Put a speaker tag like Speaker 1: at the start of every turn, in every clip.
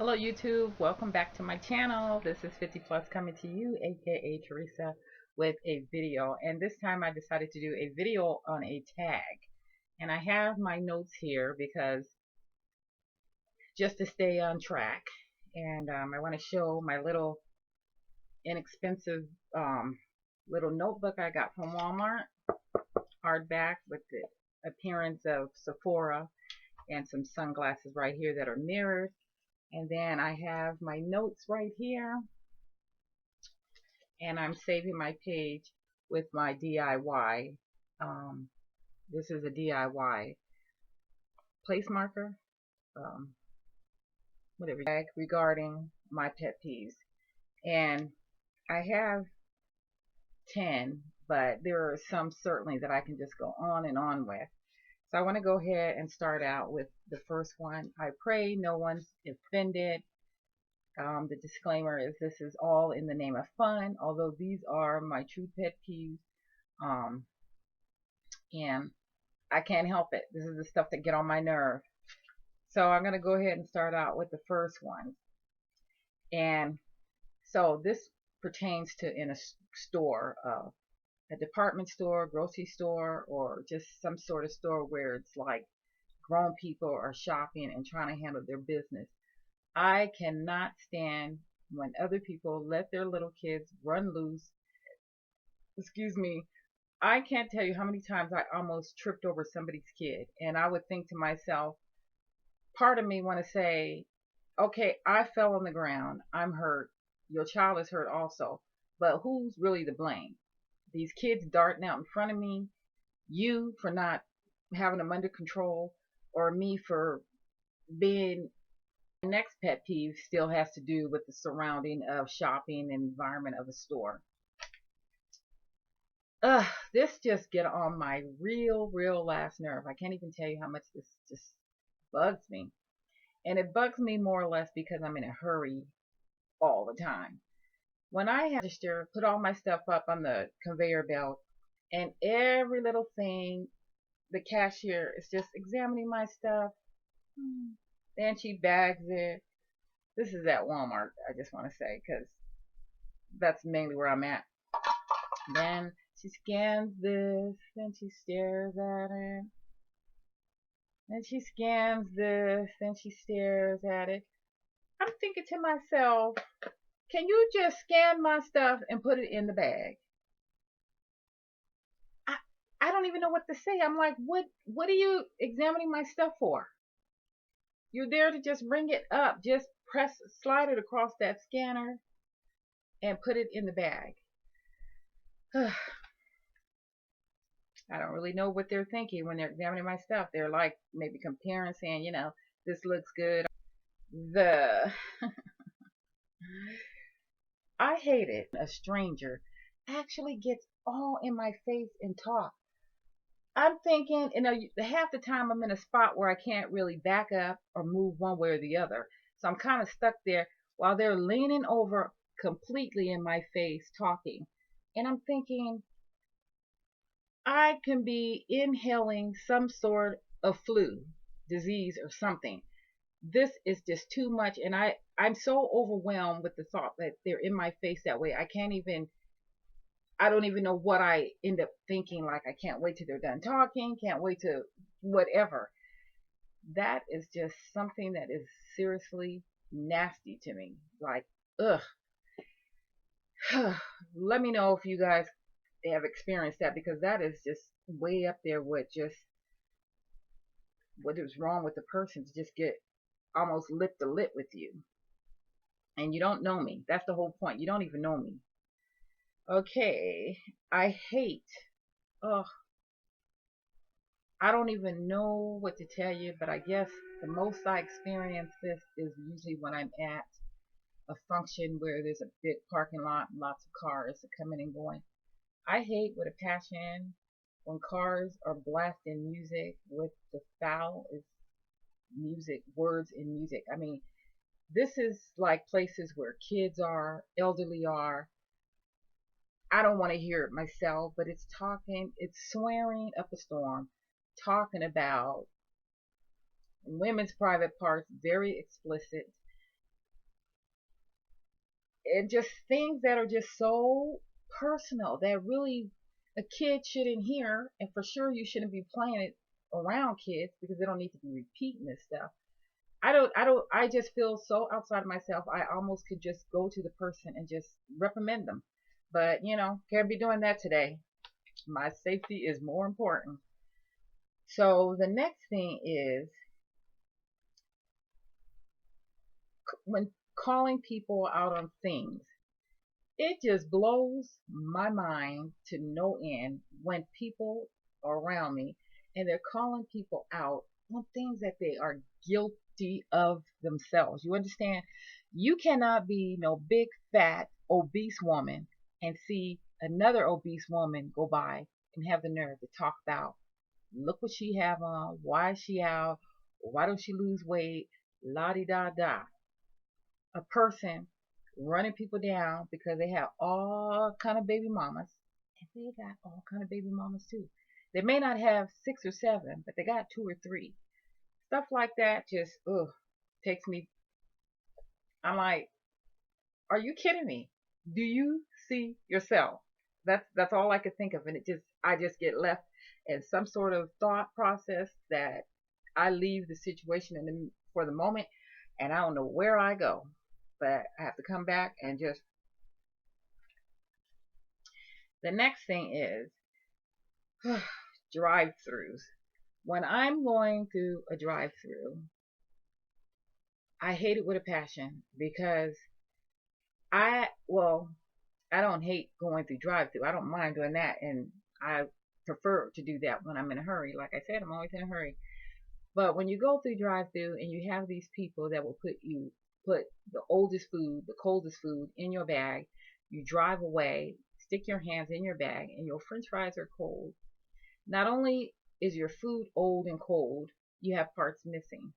Speaker 1: Hello YouTube, welcome back to my channel. This is 50 Plus coming to you, aka Theresa, with a video. And this time I decided to do a video on a tag. And I have my notes here because just to stay on track. And I want to show my little inexpensive little notebook I got from Walmart, hardback with the appearance of Sephora, and some sunglasses right here that are mirrored. And then I have my notes right here, and I'm saving my page with my DIY. This is a DIY place marker, whatever, regarding my pet peeves. And I have 10, but there are some certainly that I can just go on and on with. So I want to go ahead and start out with the first one. I pray no one's offended. The disclaimer is this is all in the name of fun, although these are my true pet peeves. And I can't help it. This is the stuff that get on my nerve. So I'm going to go ahead and start out with the first one. And so this pertains to in a store, a department store, grocery store, or just some sort of store where it's like grown people are shopping and trying to handle their business. I cannot stand when other people let their little kids run loose. Excuse me. I can't tell you how many times I almost tripped over somebody's kid. And I would think to myself, part of me want to say, okay, I fell on the ground. I'm hurt. Your child is hurt also. But who's really to blame? These kids darting out in front of me, you for not having them under control, or me for being. The next pet peeve still has to do with the surrounding of shopping and environment of a store. This just get on my real last nerve. I can't even tell you how much this just bugs me. And it bugs me more or less because I'm in a hurry all the time. When I have to register, put all my stuff up on the conveyor belt, and every little thing, the cashier is just examining my stuff. Then she bags it. This is at Walmart, I just want to say, because that's mainly where I'm at. Then she scans this, then she stares at it. Then she scans this, then she stares at it. I'm thinking to myself, can you just scan my stuff and put it in the bag? I don't even know what to say. I'm like, what are you examining my stuff for? You're there to just bring it up. Just slide it across that scanner and put it in the bag. I don't really know what they're thinking when they're examining my stuff. They're like maybe comparing, saying, you know, this looks good. I hate it. A stranger actually gets all in my face and talk. I'm thinking, you know, half the time I'm in a spot where I can't really back up or move one way or the other. So I'm kind of stuck there while they're leaning over completely in my face talking. And I'm thinking, I can be inhaling some sort of flu, disease or something. This is just too much. And I'm so overwhelmed with the thought that they're in my face that way. I don't even know what I end up thinking. Like, I can't wait till they're done talking. Can't wait to whatever. That is just something that is seriously nasty to me. Like, ugh. Let me know if you guys have experienced that, because that is just way up there with just what is wrong with the person to just get almost lip to lip with you. And you don't know me. That's the whole point. You don't even know me. Okay, I hate, I don't even know what to tell you, but I guess the most I experience this is usually when I'm at a function where there's a big parking lot and lots of cars coming and going. I hate with a passion when cars are blasting music with the foul is music, words in music. I mean, this is like places where kids are, elderly are. I don't want to hear it myself, but it's swearing up a storm, talking about women's private parts, very explicit. and just things that are just so personal that really a kid shouldn't hear, and for sure you shouldn't be playing it around kids because they don't need to be repeating this stuff. I just feel so outside of myself. I almost could just go to the person and just reprimand them. But, can't be doing that today. My safety is more important. So the next thing is when calling people out on things, it just blows my mind to no end when people are around me and they're calling people out on things that they are guilty of themselves. You understand? You cannot be no big, fat, obese woman and see another obese woman go by and have the nerve to talk about, look what she have on, why is she out, why don't she lose weight, la di da da. A person running people down because they have all kind of baby mamas, and they got all kind of baby mamas too. They may not have 6 or 7, but they got 2 or 3. Stuff like that just takes me. I'm like, are you kidding me? Do you see yourself? That's all I could think of, and I just get left in some sort of thought process that I leave the situation for the moment, and I don't know where I go, but I have to come back and just. The next thing is drive-throughs. When I'm going through a drive-through, I hate it with a passion because well, I don't hate going through drive-through. I don't mind doing that, and I prefer to do that when I'm in a hurry. Like I said, I'm always in a hurry. But when you go through drive-through and you have these people that will put the oldest food, the coldest food in your bag, you drive away, stick your hands in your bag, and your French fries are cold. Not only is your food old and cold, you have parts missing.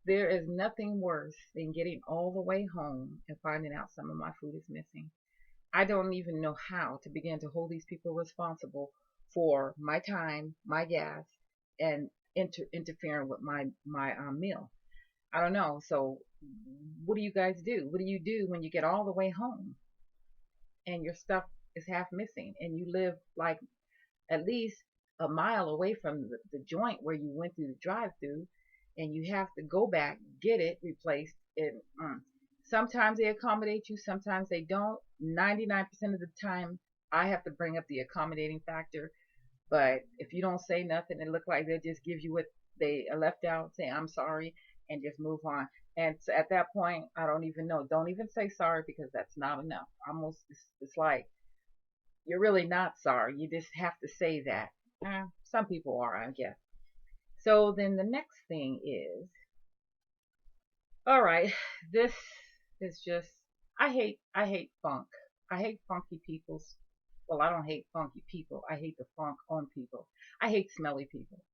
Speaker 1: There is nothing worse than getting all the way home and finding out some of my food is missing. I don't even know how to begin to hold these people responsible for my time, my gas, and interfering with my meal. I don't know. So, what do you guys do? What do you do when you get all the way home and your stuff is half missing, and you live like at least a mile away from the joint where you went through the drive-through, and you have to go back, get it replaced, and sometimes they accommodate you, sometimes they don't. 99% of the time, I have to bring up the accommodating factor. But if you don't say nothing, it looks like they just give you what they left out, say I'm sorry, and just move on. And so at that point, I don't even know. Don't even say sorry because that's not enough. Almost, it's like you're really not sorry. You just have to say that. Some people are, I guess. So then the next thing is, all right, this is just, I hate funk. I hate funky people's. Well, I don't hate funky people. I hate the funk on people. I hate smelly people.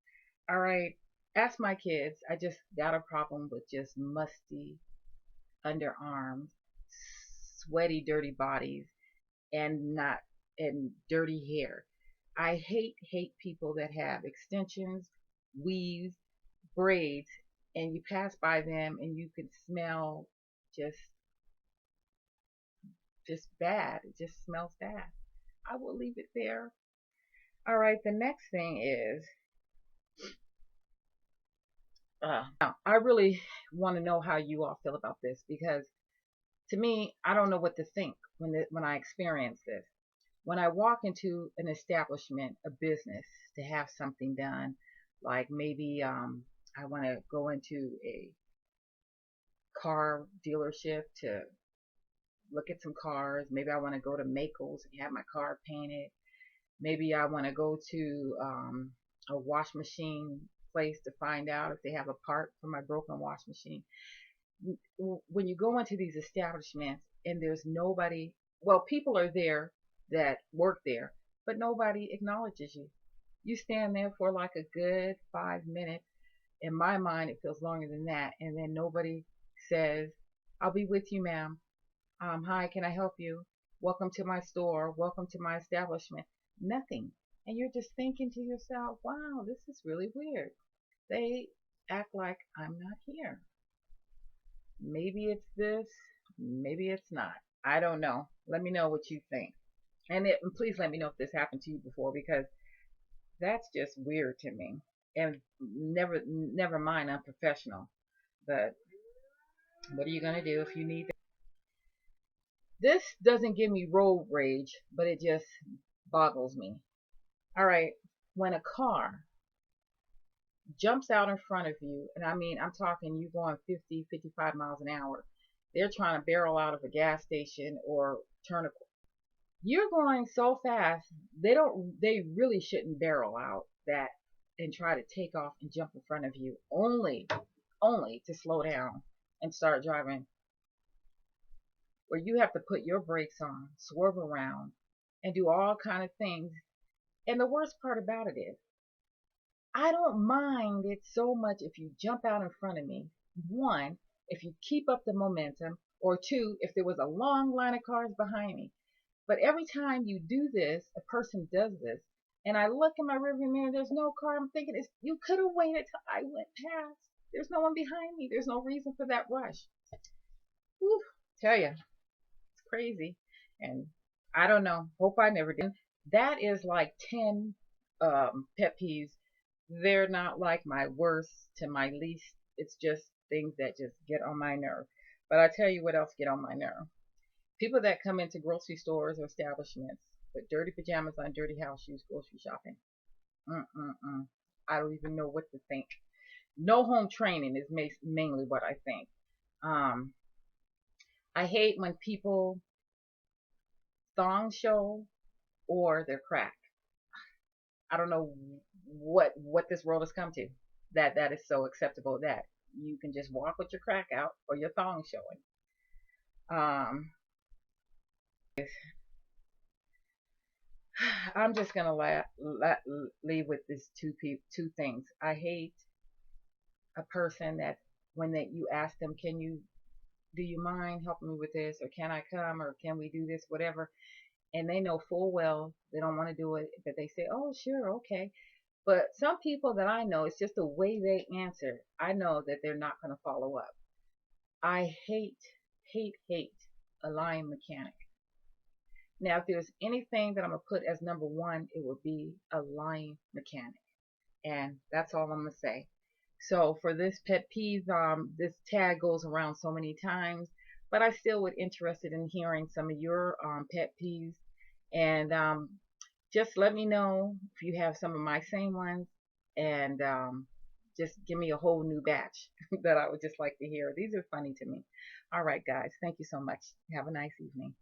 Speaker 1: All right, ask my kids. I just got a problem with just musty underarms, sweaty, dirty bodies, and not and dirty hair. I hate people that have extensions, weaves, braids, and you pass by them and you can smell just just bad. It just smells bad. I will leave it there. All right, the next thing is now I really want to know how you all feel about this because to me, I don't know what to think when I experience this. When I walk into an establishment, a business to have something done, like maybe I want to go into a car dealership to look at some cars. Maybe I want to go to Makel's and have my car painted. Maybe I want to go to a wash machine place to find out if they have a part for my broken wash machine. When you go into these establishments and there's nobody, well, people are there that work there, but nobody acknowledges you. You stand there for like a good 5 minutes. In my mind, it feels longer than that. And then nobody says, I'll be with you, ma'am. Hi, can I help you? Welcome to my store. Welcome to my establishment. Nothing. And you're just thinking to yourself, wow, this is really weird. They act like I'm not here. Maybe it's this, maybe it's not. I don't know. Let me know what you think. And please let me know if this happened to you before, because that's just weird to me. And never mind, unprofessional. But what are you going to do if you need that? This doesn't give me road rage, but it just boggles me. All right, when a car jumps out in front of you, and I mean, I'm talking you going 50, 55 miles an hour, they're trying to barrel out of a gas station or turn a, you're going so fast, they really shouldn't barrel out that and try to take off and jump in front of you, only to slow down and start driving, where you have to put your brakes on, swerve around, and do all kind of things. And the worst part about it is, I don't mind it so much if you jump out in front of me. One, if you keep up the momentum, or two, if there was a long line of cars behind me. But every time you do this, a person does this, and I look in my rearview mirror, there's no car. I'm thinking, you could have waited till I went past. There's no one behind me. There's no reason for that rush. Whew, tell you, it's crazy. And I don't know. Hope I never did. That is like 10 pet peeves. They're not like my worst to my least. It's just things that just get on my nerve. But I tell you what else get on my nerve. People that come into grocery stores or establishments with dirty pajamas on, dirty house shoes, grocery shopping. Mm-mm-mm. I don't even know what to think. No home training is mainly what I think. Um, I hate when people thong show or their crack. I don't know what this world has come to. That is so acceptable that you can just walk with your crack out or your thong showing. Um, I'm just gonna leave with these two things. I hate a person that when you ask them, do you mind helping me with this, or can I come, or can we do this, whatever, and they know full well they don't want to do it, but they say, oh sure, okay. But some people that I know, it's just the way they answer. I know that they're not going to follow up. I hate a lying mechanic. Now, if there's anything that I'm going to put as number one, it would be a lying mechanic. And that's all I'm going to say. So for this pet peeve, this tag goes around so many times, but I still would interested in hearing some of your pet peeves. And just let me know if you have some of my same ones, and just give me a whole new batch that I would just like to hear. These are funny to me. All right, guys. Thank you so much. Have a nice evening.